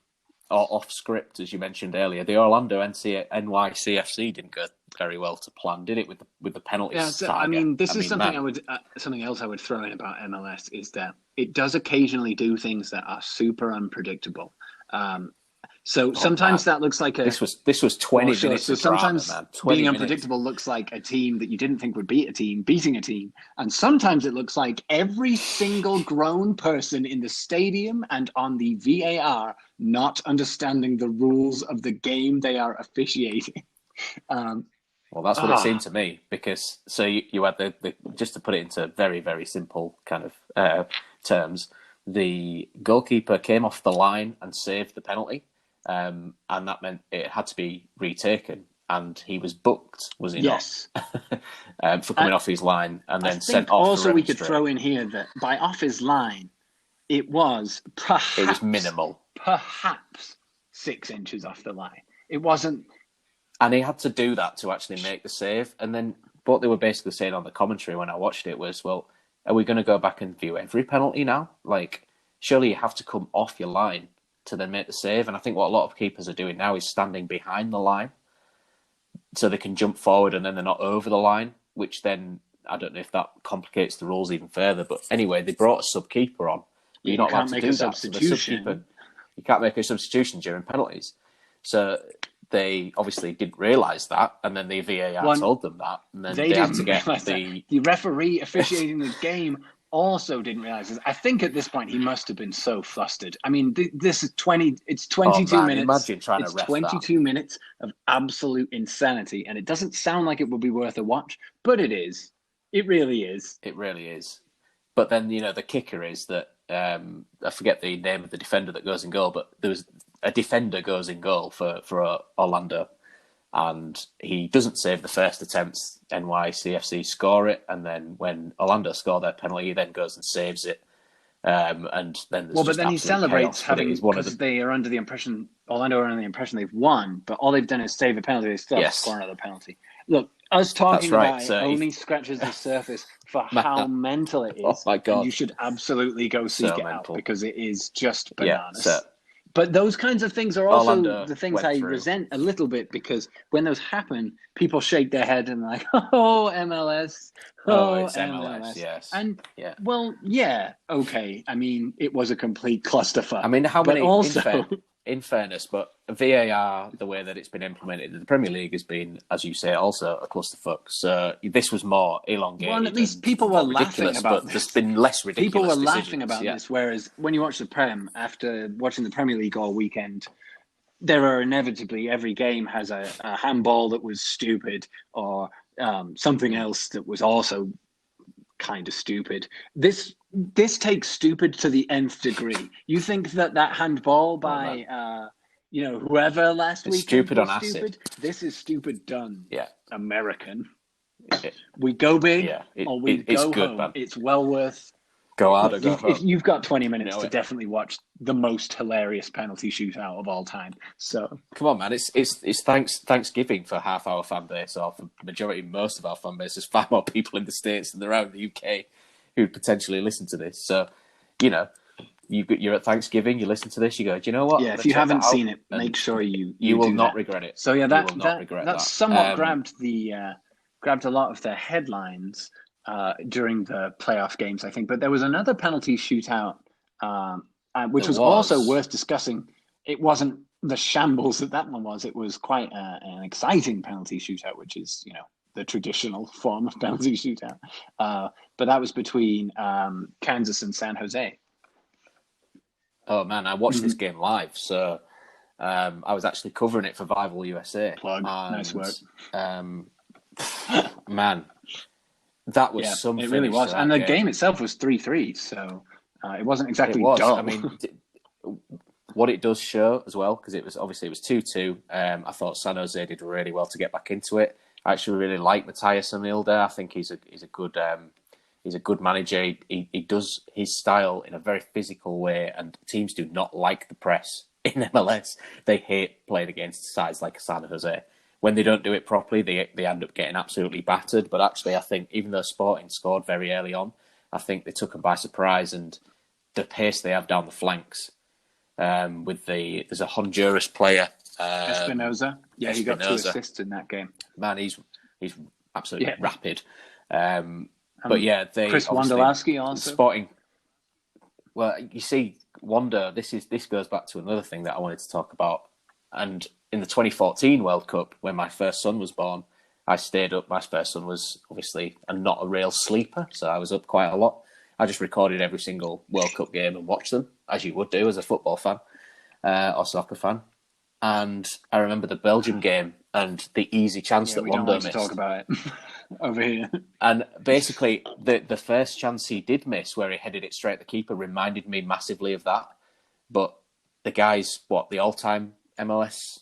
off script, as you mentioned earlier, the Orlando NYCFC didn't go very well to plan, did it? With the penalties. Yeah, so, this is something something else I would throw in about MLS is that it does occasionally do things that are super unpredictable. Sometimes that looks like this was 20 minutes. So of sometimes drama, being unpredictable looks like a team that you didn't think would beat a team beating a team, and sometimes it looks like every single grown person in the stadium and on the VAR not understanding the rules of the game they are officiating. Well, that's what it seemed to me, because you had the just to put it into very, very simple kind of terms, the goalkeeper came off the line and saved the penalty. And that meant it had to be retaken, and he was booked, was he yes. not? For coming off his line and then sent off. Also, we could throw in here that by off his line, it was minimal, perhaps 6 inches off the line. It wasn't, and he had to do that to actually make the save. And then what they were basically saying on the commentary when I watched it was, well, are we going to go back and view every penalty now? Like, surely you have to come off your line to then make the save. And I think what a lot of keepers are doing now is standing behind the line so they can jump forward and then they're not over the line, which then, I don't know if that complicates the rules even further. But anyway, they brought a sub-keeper on. You're not allowed to do that. So the sub-keeper, you can't make a substitution during penalties. So they obviously didn't realise that, and then the VAR told them that, and then they had to get the referee officiating the game also didn't realise this. I think at this point he must have been so flustered. I mean, this is 22 minutes. Imagine trying to ref 22 minutes of absolute insanity, and it doesn't sound like it would be worth a watch, but it is. It really is. It really is. But then, the kicker is that, I forget the name of the defender that goes in goal, but there was a defender goes in goal for Orlando, and he doesn't save the first attempt. NYCFC score it, and then when Orlando score their penalty, he then goes and saves it. And then but then he celebrates because they are under the impression Orlando are under the impression they've won, but all they've done is save a penalty. They still have to score another penalty. Look, us talking about it only scratches the surface for how mental it is. Oh my God! And you should absolutely go seek it out because it is just bananas. Yeah, but those kinds of things are also Orlando the things I resent a little bit, because when those happen, people shake their head and like, "Oh, MLS, it's MLS." Yes, and okay. I mean, it was a complete clusterfuck. I mean, how many? In fairness, but VAR, the way that it's been implemented in the Premier League has been, as you say, also a clusterfuck. So this was more elongated. Well, at least people were laughing about this. There's been less ridiculous. People were decisions. laughing about this, whereas when you watch the Prem, after watching the Premier League all weekend, there are inevitably, every game has a handball that was stupid or something else that was also kind of stupid. This takes stupid to the nth degree. You think that handball by whoever last week stupid on acid. This is stupid done. Yeah, American. We go big or we go good, home. Man. It's well worth. Go hard or go home. If you've got 20 minutes to definitely watch the most hilarious penalty shootout of all time. So come on, man! It's Thanksgiving for half our fan base, or for most of our fan base. There's far more people in the States than there are in the UK who'd potentially listen to this. So, you're at Thanksgiving, you listen to this, you go, do you know what? Yeah, if you haven't seen it, make sure you will not regret it. So that somewhat grabbed a lot of the headlines during the playoff games, I think. But there was another penalty shootout, which was also worth discussing. It wasn't the shambles that one was. It was quite an exciting penalty shootout, which is, the traditional form of penalty shootout. But that was between Kansas and San Jose. Oh, man, I watched this game live. So I was actually covering it for Vival USA. Plug. Nice work. Man, that was something. It really was. And the game itself was 3-3, so it wasn't exactly dull. I mean, what it does show as well, because it was 2-2. I thought San Jose did really well to get back into it. I actually really like Matthias Emil there. I think he's a good manager. He does his style in a very physical way, and teams do not like the press in MLS. They hate playing against sides like San Jose. When they don't do it properly, they end up getting absolutely battered. But actually, I think even though Sporting scored very early on, I think they took them by surprise, and the pace they have down the flanks. There's a Honduras player, Espinoza. Yeah, he got 2 assists in that game. Man, he's absolutely rapid. But yeah, Chris Wondolowski also. Sporting. Well, you see, Wonder. This goes back to another thing that I wanted to talk about. And in the 2014 World Cup, when my first son was born, I stayed up. My first son was obviously not a real sleeper, so I was up quite a lot. I just recorded every single World Cup game and watched them, as you would do as a football fan or soccer fan. And I remember the Belgium game and the easy chance that Wonder missed. We don't like to talk about it over here. And basically, the first chance he did miss, where he headed it straight at the keeper, reminded me massively of that. But the guy's, the all-time MLS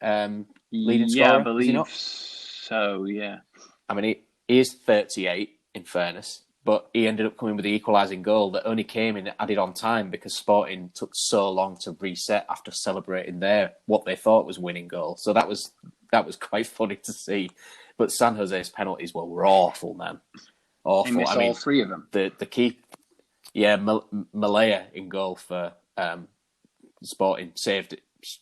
leading scorer? Yeah, I believe so, yeah. I mean, he is 38, in fairness, but he ended up coming with the equalising goal that only came in added on time because Sporting took so long to reset after celebrating what they thought was winning goal. So that was quite funny to see. But San Jose's penalties were awful, man. Awful. He missed all 3 of them. The key, Malaya in goal for Sporting saved.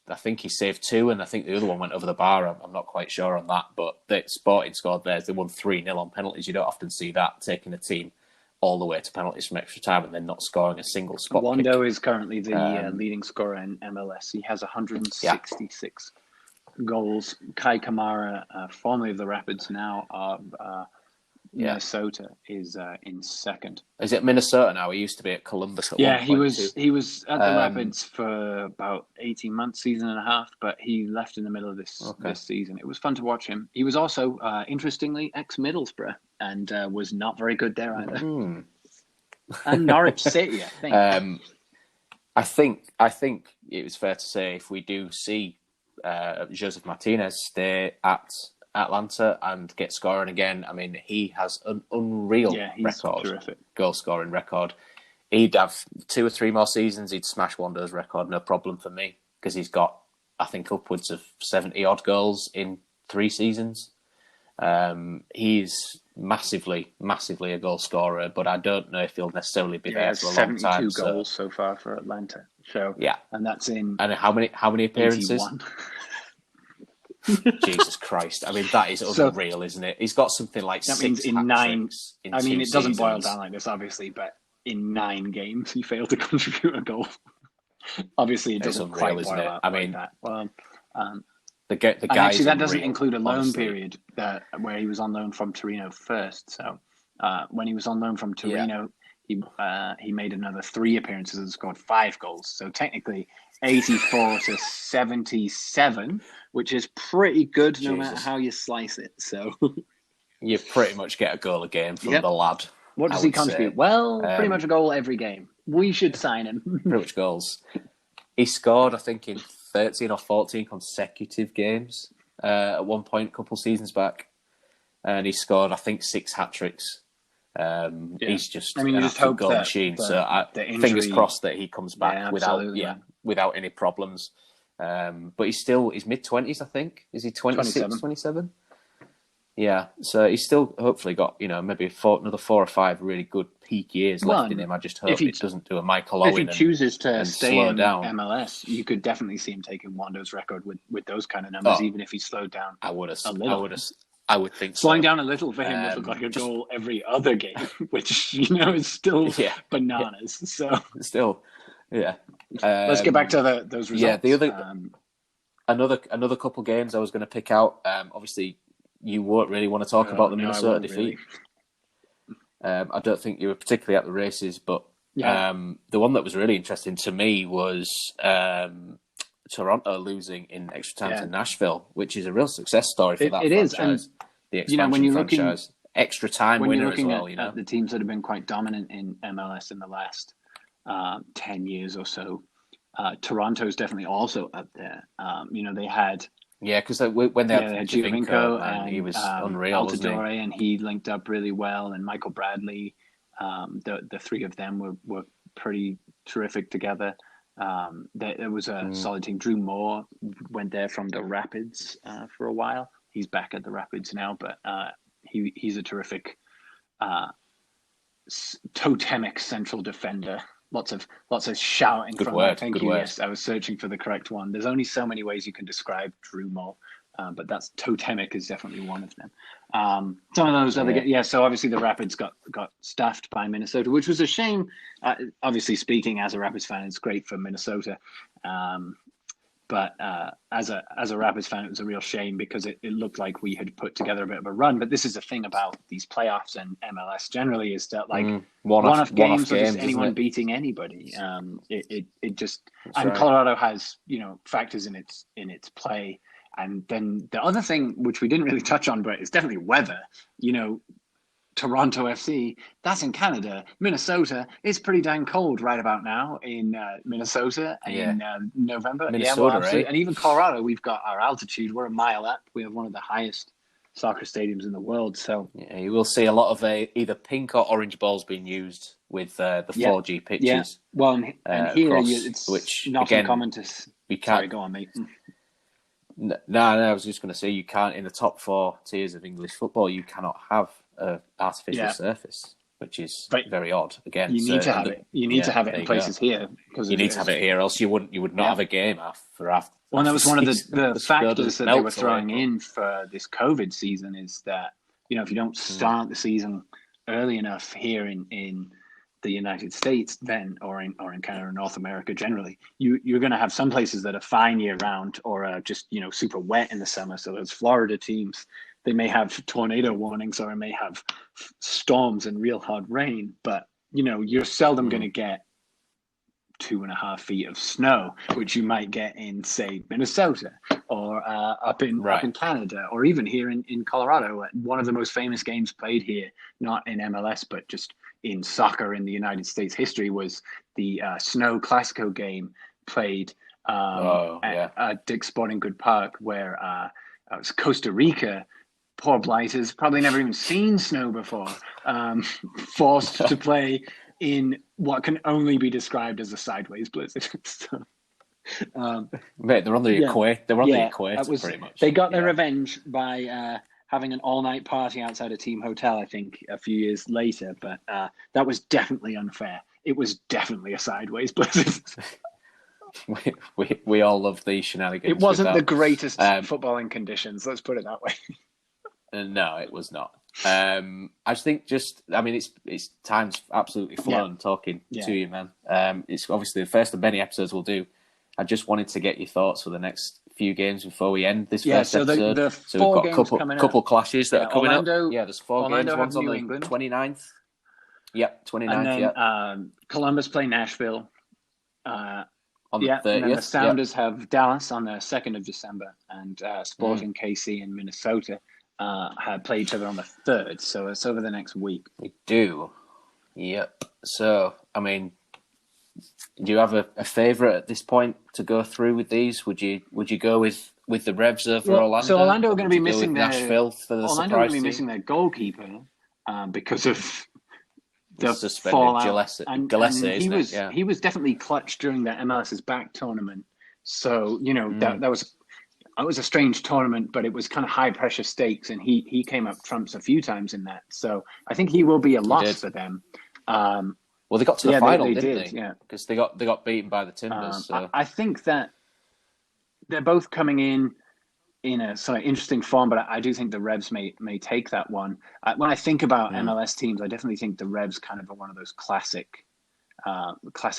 I think he saved 2, and I think the other one went over the bar. I'm not quite sure on that, but the Sporting scored theirs. They won 3-0 on penalties. You don't often see that, taking a team all the way to penalties from extra time and then not scoring a single spot Wando kick. is currently the leading scorer in MLS. He has 166 goals. Kai Kamara, formerly of the Rapids, now of Minnesota, is in second. Is it Minnesota now? He used to be at Columbus at one point. He was at the Rapids for about 18 months, season and a half, but he left in the middle of this season. It was fun to watch him. He was also, interestingly, ex-Middlesbrough and was not very good there either. And Norwich City, I think. I think it was fair to say if we do see Joseph Martinez stay at Atlanta and get scoring again, I mean, he has an unreal record, terrific goal scoring record. He'd have 2 or 3 more seasons, he'd smash Wando's record, no problem for me, because he's got, I think, upwards of 70 odd goals in 3 seasons. He's massively a goal scorer, but I don't know if he'll necessarily be there for a long time. 72 goals so far for Atlanta. So and that's in how many appearances? 81. Jesus Christ! I mean, that is unreal, isn't it? He's got something like that 6 means in 9. I mean, it doesn't boil seasons. down like this, obviously, but in 9 games he failed to contribute a goal. Obviously, it doesn't quite boil out. I mean, like that. Well, the guy actually that doesn't include a loan period where he was on loan from Torino first. So when he was on loan from Torino, he made another 3 appearances and scored 5 goals. So technically, 84 to 77, which is pretty good no matter how you slice it. So you pretty much get a goal a game from the lad. What does he contribute? Well, pretty much a goal every game. We should sign him. Pretty much goals. He scored, I think, in 13 or 14 consecutive games at one point, a couple of seasons back. And he scored, I think, 6 hat-tricks. He's just you just hope goal machine. So fingers crossed that he comes back without any problems. But he's mid-20s, I think. Is he 26, 27? Yeah, so he's still hopefully got, maybe another 4 or 5 really good peak years left in him. I just hope it doesn't do a Michael Owen. If he chooses to stay in down. MLS, you could definitely see him taking Wando's record with those kind of numbers, even if he slowed down I would think slowing down a little for him would look like a goal every other game, which is still bananas. So still, let's get back to those results. Yeah, the other another couple games I was going to pick out. Obviously, you won't really want to talk about the Minnesota defeat. Really. I don't think you were particularly at the races, but the one that was really interesting to me was Toronto losing in extra time to Nashville, which is a real success story for that franchise. And the expansion when you're franchise, extra time winner as well. At the teams that have been quite dominant in MLS in the last 10 years or so, Toronto's definitely also up there. They had because when they had Giovinco man, and he was unreal, wasn't he? Altidore, and he linked up really well, and Michael Bradley. The three of them were pretty terrific together. There was a solid team. Drew Moore went there from the Rapids for a while. He's back at the Rapids now, but he's a terrific totemic central defender. Lots of shouting good from word, that. Thank good you. word. Yes, I was searching for the correct one. There's only so many ways you can describe Drew Moore, but that's totemic is definitely one of them. Some of those other so obviously the Rapids got staffed by Minnesota, which was a shame. Obviously, speaking as a Rapids fan, it's great for Minnesota. But as a Rapids fan, it was a real shame because it looked like we had put together a bit of a run. But this is the thing about these playoffs and MLS generally is that one-off games or just anyone beating anybody. It just Colorado has factors in its play. And then the other thing, which we didn't really touch on, but it's definitely weather. Toronto FC, that's in Canada. Minnesota, it's pretty dang cold right about now in Minnesota in November. Minnesota, absolutely. Right? And even Colorado, we've got our altitude. We're a mile up. We have one of the highest soccer stadiums in the world. So you will see a lot of either pink or orange balls being used with the 4G pitches. Yeah. Well, and here it's which not again, uncommon to. You can't. Sorry, go on, mate. No, I was just going to say you can't in the top 4 tiers of English football. You cannot have an artificial surface, which is very odd. Again, you need to have it. You need to have it in places here because you need to have it here, else you would not have a game after. Well, that was one of the factors that they were throwing in for this COVID season is that if you don't start the season early enough here in the United States, then or in Canada or North America generally, you're going to have some places that are fine year round or are just super wet in the summer. So those Florida teams, they may have tornado warnings or may have storms and real hard rain, but you're seldom going to get 2.5 feet of snow, which you might get in, say, Minnesota or up in Canada, or even here in Colorado. One of the most famous games played here, not in MLS, but just in soccer in the United States history, was the Snow Classico game played at Dick's Sporting Good Park, where it was Costa Rica. Poor blighters, probably never even seen snow before, forced to play in what can only be described as a sideways blizzard. So, mate, they're on the equator. They're on the equator, pretty much. They got their revenge by having an all-night party outside a team hotel, I think, a few years later. But that was definitely unfair. It was definitely a sideways blizzard. we all love the shenanigans. It wasn't the greatest footballing conditions. Let's put it that way. No, it was not. I just think it's time's absolutely flown talking to you, man. It's obviously the first of many episodes we'll do. I just wanted to get your thoughts for the next few games before we end this first episode. So we've got a couple clashes that are coming Orlando, up. Yeah, there's 4 Orlando games. One's on New the England. 29th. Yep, 29th. And then Columbus play Nashville. On the 30th. And then the Sounders have Dallas on the 2nd of December, and Sporting KC and Minnesota play each other on the 3rd, so it's over the next week. We do. Yep. So, do you have a favourite at this point to go through with these? Would you go with the Revs over Orlando? So Orlando are going to be missing Nashville for the Orlando surprise are going to be missing their goalkeeper because of the suspended fallout. Gillespie, he was definitely clutch during the MLS's back tournament. So that was a strange tournament, but it was kind of high pressure stakes, and he came up trumps a few times in that. So I think he will be a loss for them. Well, they got to the final, didn't they? Yeah, because they got beaten by the Timbers. So. I think that they're both coming in a sort of interesting form, but I do think the Revs may take that one. When I think about MLS teams, I definitely think the Revs kind of are one of those classic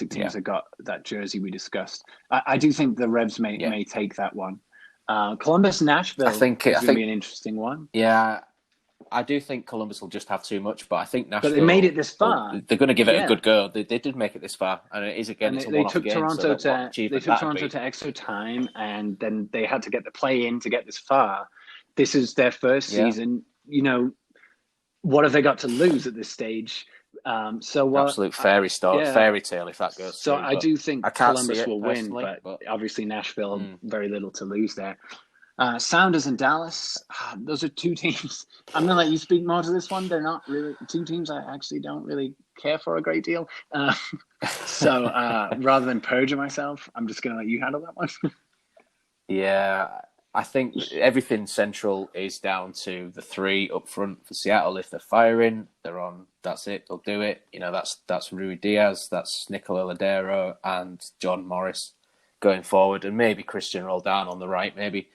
teams that got that jersey we discussed. I do think the Revs may take that one. Columbus Nashville is going to be an interesting one. Yeah, I do think Columbus will just have too much, but I think Nashville. But they made it this far. They're going to give it a good go. They did make it this far, and it is again. It's a one-off game. They took Toronto to extra time, and then they had to get the play in to get this far. This is their first season. What have they got to lose at this stage? Absolute fairy tale if that goes So through, I do think Columbus will win, but obviously Nashville, very little to lose there. Sounders and Dallas, those are two teams. I'm going to let you speak more to this one. They're not really two teams I actually don't really care for a great deal. So rather than perjure myself, I'm just going to let you handle that one. Yeah, I think everything central is down to the three up front for Seattle. If they're firing, they're on. That's it. They'll do it. That's Rui Diaz, that's Nicola Ladero, and John Morris going forward, and maybe Christian Roldan on the right. Maybe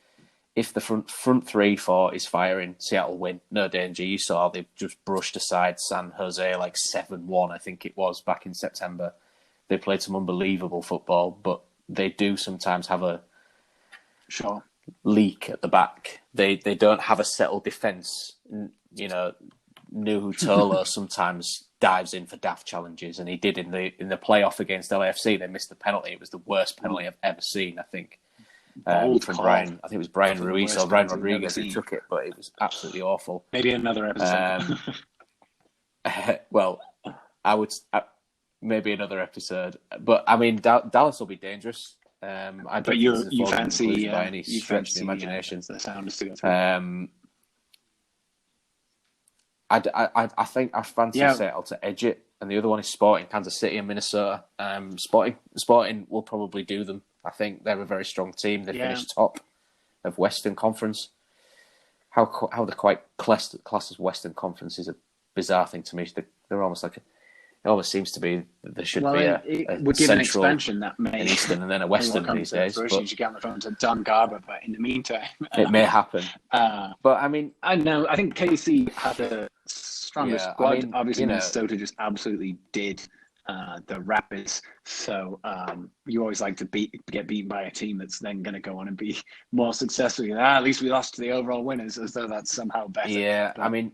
if the front 3-4 is firing, Seattle win. No danger. You saw they just brushed aside San Jose like 7-1, I think it was, back in September. They played some unbelievable football, but they do sometimes have a leak at the back. They don't have a settled defence. Nuhu Tolo sometimes dives in for daft challenges, and he did in the playoff against LAFC. They missed the penalty. It was the worst penalty I've ever seen, I think. From Brian, I think it was Brian Ruiz or Brian Rodriguez who took it, but it was absolutely awful. Maybe another episode. Well, I would maybe another episode, but I mean Dallas will be dangerous. But you fancy by any stretch of the imagination. The Sounders to go through. I think I fancy Seattle to edge it, and the other one is Sporting, Kansas City and Minnesota. Sporting will probably do them. I think they're a very strong team. They finished top of Western Conference. How they're quite classed as Western Conference is a bizarre thing to me. They're almost like it almost seems to be that there should be a would give an central expansion that may an Eastern and then a Western these days. But you get on the phone to Don Garber, but in the meantime, it may happen. But I mean, I know. I think KC had the strongest squad. Obviously, Minnesota just absolutely did the Rapids. So you always like to get beaten by a team that's then going to go on and be more successful. At least we lost to the overall winners, as though that's somehow better. Yeah, but I mean,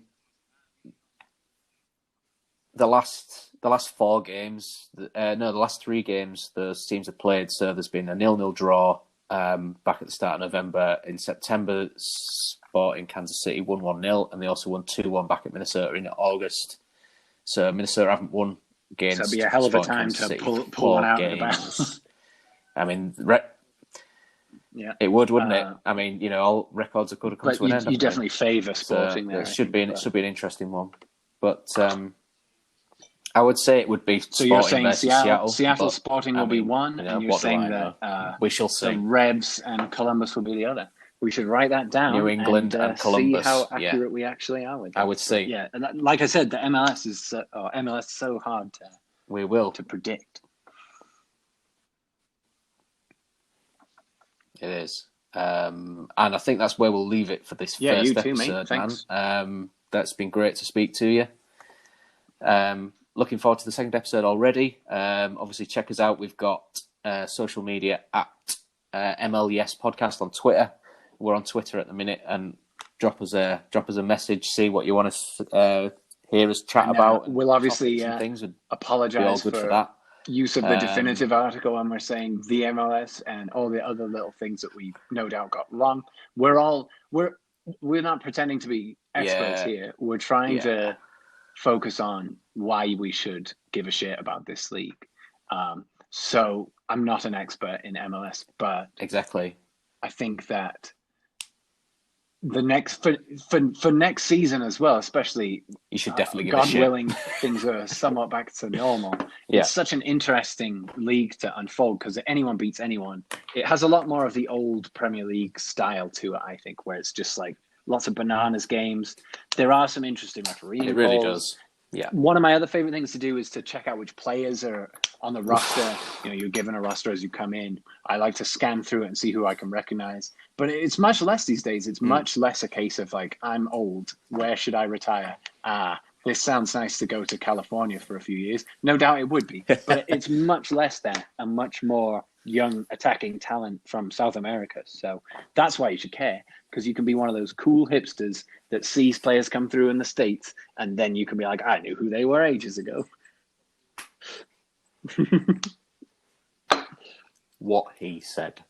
the last 4 games, the last 3 games, those teams have played. So there's been a 0-0 draw back at the start of November. In September, Sporting Kansas City won 1-0, and they also won 2-1 back at Minnesota in August. So Minnesota haven't won games. So it'd be a hell of a time to pull one out of the bag. I mean, it would, wouldn't it? I mean, all records are going to come to an end. You definitely favour Sporting there. It should be an interesting one, but. I would say it would be Sporting. So you're saying Seattle. Seattle Sporting will be one, and you're saying that we shall see. The Rebs and Columbus will be the other. We should write that down. New England and Columbus. See how accurate we actually are with that. I would say. Yeah, and like I said, the MLS is so hard to predict. It is, and I think that's where we'll leave it for this first episode, Thanks. man. That's been great to speak to you. Looking forward to the second episode already. Obviously, check us out. We've got social media at MLS Podcast on Twitter. We're on Twitter at the minute, and drop us a message. See what you want to hear us chat about. We'll obviously things. Apologise for that. Use of the definitive article, and we're saying the MLS and all the other little things that we no doubt got wrong. We're not pretending to be experts here. We're trying to focus on why we should give a shit about this league. So I'm not an expert in MLS, but exactly, I think that the next for next season as well, especially, you should definitely give God a shit. willing, things are somewhat back to normal. It's such an interesting league to unfold because anyone beats anyone. It has a lot more of the old Premier League style to it, I think, where it's just like lots of bananas games. There are some interesting refereeing. It really does. Yeah. One of my other favorite things to do is to check out which players are on the roster. You're given a roster as you come in. I like to scan through it and see who I can recognize. But it's much less these days. It's much less a case of like, I'm old. Where should I retire? This sounds nice to go to California for a few years. No doubt it would be. But it's much less that and much more young attacking talent from South America. So that's why you should care, because you can be one of those cool hipsters that sees players come through in the States, and then you can be like, I knew who they were ages ago. What he said.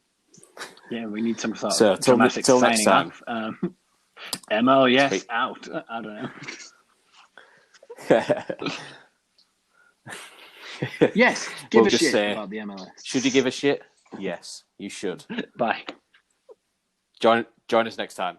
Yeah, we need some sort of dramatic till signing next time. off. MLS out. I don't know. Yes, give We'll a just shit say, about the MLS. should you give a shit? Yes, you should. Bye. Join us next time.